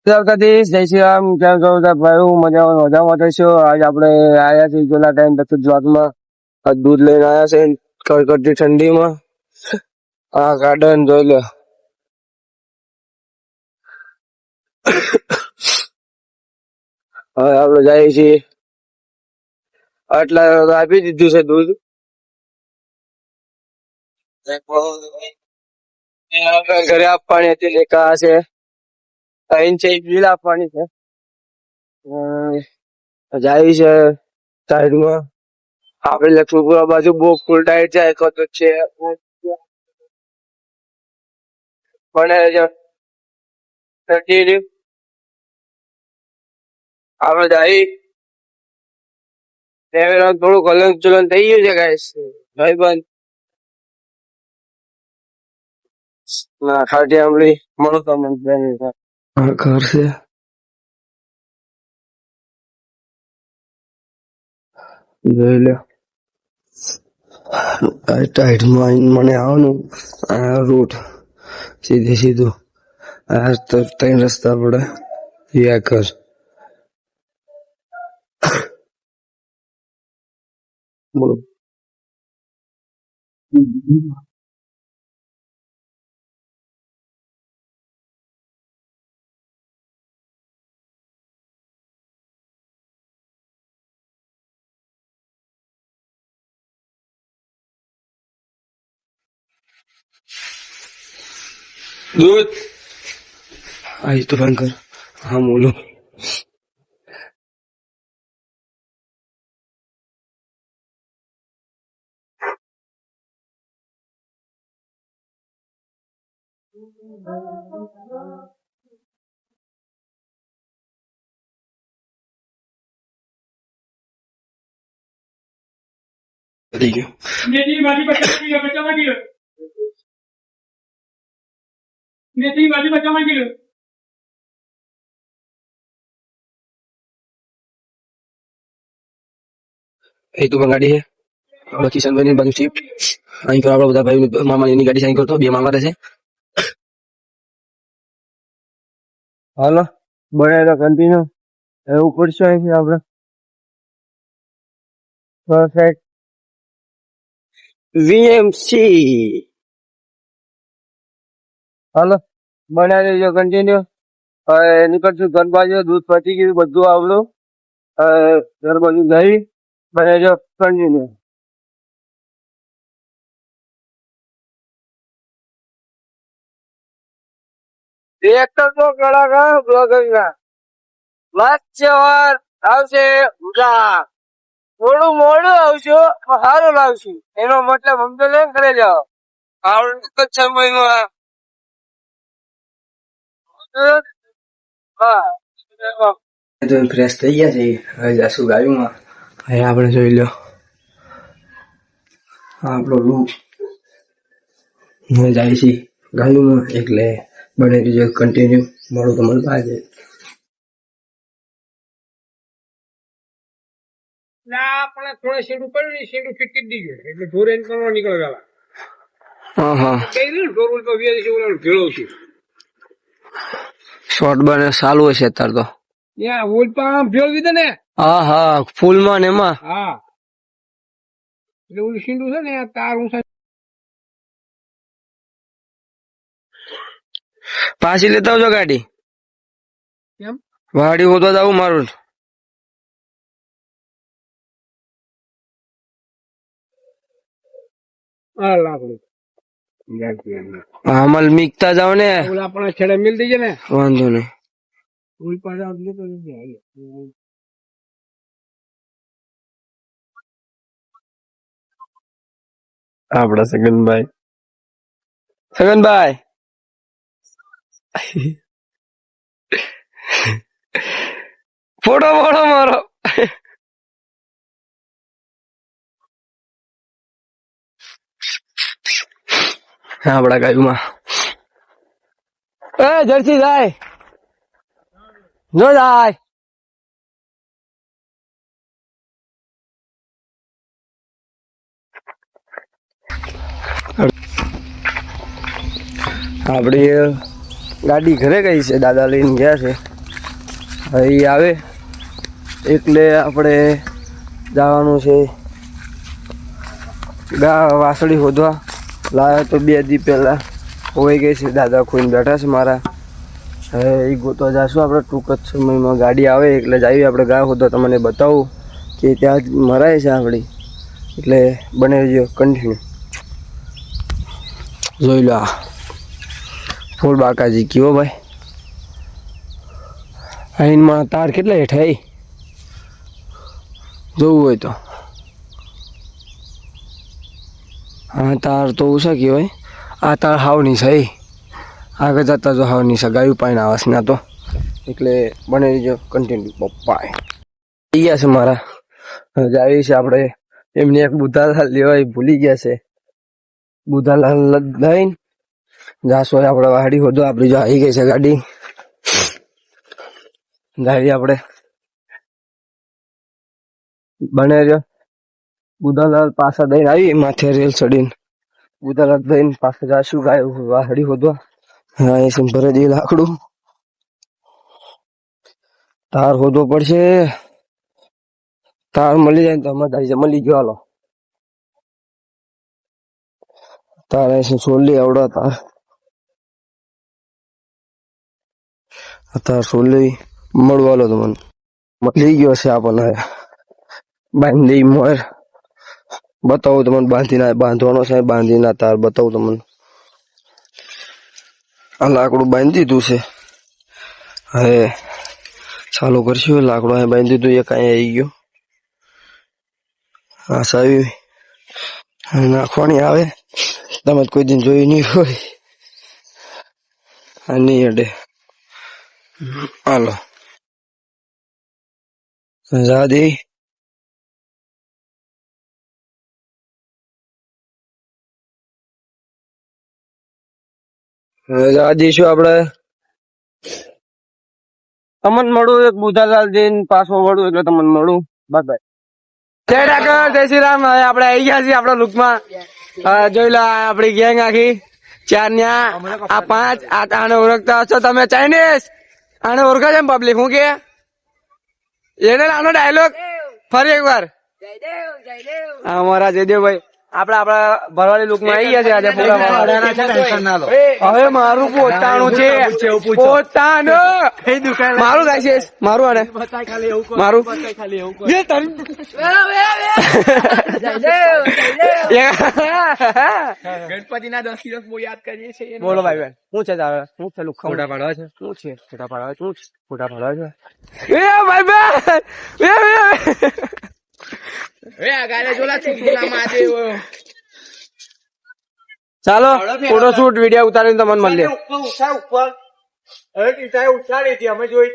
દ્વારકાધીશ, જય શ્રી રામ. કેમ છો બધા ભાઈ? હું મજામાં થઈશું. આજ આપણે આયા છીએ પેલા ટાઈમ પછી દ્વારકામાં દૂધ લઈને આયા છે કડકડતી ઠંડીમાં. આ ગાર્ડન જોઈ લો. હવે આપણે જઈએ છીએ. આટલા આપી દીધું છે દૂધ. ઘરે આપવાની હતી લેખા છે. ત્રણ છે બિલ આપવાની છે. જાય છે સાઈડમાં. આપણે લક્ષ્મીપુરા બાજુ બહુ ફૂલ ટાઈટ જાય તો છે પણ આપણે જાય થોડું હલન ચલન થઈ ગયું છે ગાઈસ. ભાઈબંધ ના ખાટી આંબળી મળો તો મને ઘર છે. જોઈ લો ટાઈટમાં મને આવવાનું આ રૂટ સીધું આ ત્રણ રસ્તા પડે યા ઘર. બોલો દૂધ आई तो भयंकर. हाँ बोलो. એ તો ગાડી છે આપણે કિશનભાઈ ની બાજુ શિફ્ટ અહીં તો આપણા બધા ભાઈ મામા એની ગાડી સાઈન કરતો બે મામા રહે છે. હાલો બને તો કન્ટિન્યુ એવું પડશે અહીંથી આપણે પરફેક્ટ વીએમસી. હાલો બનાવી દેજો કન્ટિન્યુ. હવે નીકળશું ઘર બાજુ. દૂધ પતી ગયું બધું આવડું. ઘર બાજુ જઈ બનાવજો કન્ટિન્યુ. ટ્રેક્ટર તો કડાકા બ્લોગર આવશે. થોડું મોડું આવશું પણ સારું લાવશું. એનો મતલબ સમજો ને કરે જાઓ આવડે સમયમાં. ફ્રેશ થઈ ગયા છે. હવે જાશું ગાડીમાં. હવે આપણે જોઈ લો આપણો રૂમ જાય છે ગાડીમાં. એટલે બને બીજો કન્ટિન્યુ મળું તો મળતા આજે. આપણે થોડા શેડું કર્યું ને શેડું ફિટ કરી દીધું એટલે ઢોર એને કરવા નીકળે પેલા. ઢોર તો ભેળો છે. શોર્ટ બને ચાલુ હશે અત્યારે તો. ભેળવી દે ને. હા હા ફૂલ માં ને એમાં. હા એટલે ઓલું શીંડું છે ને તાર ઊંચા પાછી લેતા આવજો ગાડી. કેમ વાડી હોતો જાવું મારું. અમલ મીકતા જાવ ને આપણા છેડે મિલ દઈએ ને વાંધો નહીં. આપડા સગનભાઈ ફોટો ફોટો મારો. આપડા ગાયુમાં જર્સી જાય જો જાય. આપડી ગાડી ઘરે ગઈ છે. દાદા લઈને ગયા છે. અહીં આવે એટલે આપણે જવાનું છે વાસળી શોધવા. લાવ્યો તો 2 દી પહેલાં હોઈ ગઈ છે. દાદા ખોઈને બેઠા છે મારા. હવે એ ગોતવા જઈશું આપણે ટૂંક જ સમયમાં. ગાડી આવે એટલે જઈએ આપણે ગા શોધવા. તમને બતાવું કે ત્યાં જ મરાય છે આપણી. એટલે બને રહેજો કન્ટિન્યુ. જોઈ લો આ ફૂલ બાકાજી કયો ભાઈ. અહીંમાં તાર કેટલા હેઠા જોવું હોય તો. હા તાર તો ઓછા કહેવાય. આ તાર હાવની છે. આગળ જતા જો હાવની છે. ગાયું પાણી આવાસ ના તો એટલે બને રહીજો કન્ટિન્યુ. પપ્પા થઈ ગયા છે મારા. જાવી છે આપણે એમને એક બુધાલાલ લેવાય ભૂલી ગયા છે. બુધાલાલ લઈને જાશો આપણે વાડી હોદો. આપણી જો આવી ગઈ છે ગાડી. ગાડી આપણે બને રહ્યો. બુધાલાલ પાછા દઈને આવી માથે રેલ ચડીને બુધાલાલ દઈને પાછા જાશું ગાય વાડી હોદવા. હા એ ભરે દે લાકડું. તાર હોદવો પડશે. તાર મળી જાય ને તો મજા મળી ગયો. હાલો તાર છોલી આવડો તાર. તાર છોલી મળવાલો તમને મળી ગયો છે. આપણને બાંધી મોર બતાવું તમને. બાંધવાનો છે. બાંધીના તાર બતાવું તમને. આ લાકડું બાંધી દીધું છે. હવે ચાલુ કરશું. લાકડું અહીં બાંધી દીધું. એક અહીંયા આવી ગયો. આ સાવી નાખવાની આવે. તમે કોઈ દિન જોયું નહીં હોય. આ નહીં અડે. હાલો જા દે. જા દઈશું આપણે. તમને મળું એક બુધાલાલ જઈને પાછો મળું એટલે તમને મળું. બાય. જય ઠાકર, જય શ્રી રામ. હવે આપણે આવી ગયા છીએ આપણા લુકમાં. જોઈ લો આપણી ગેંગ આખી 4 ન્યા. આ 5 આને ઓળખતા હશો તમે. ચાઇનીઝ આને ઓળખે છે પબ્લિક. હું કે એને આનો ડાયલોગ ફરી એકવાર. અમારા જયદેવભાઈ આપડા ભરવાડી લુક માં આવી ગયા છે આજે પૂરા. હવે મારું પોતાનું છે. પોતાનું મારું થાય છે. મારું આને મારું ગણપતિ ના 10 દિવસ બહુ યાદ કરીએ છીએ. બોલો ભાઈ બેન શું છે તારે? શું છે લુક ફોટા પાડવા છે? શું છે ફોટા પાડવા? શું ફોટા પાડવા છે? એ ભાઈ બેન ચાલો ફોટોશૂટ વિડીયો ઉતારીને તમને મળીએ. ઉતારી હતી અમે જોઈ.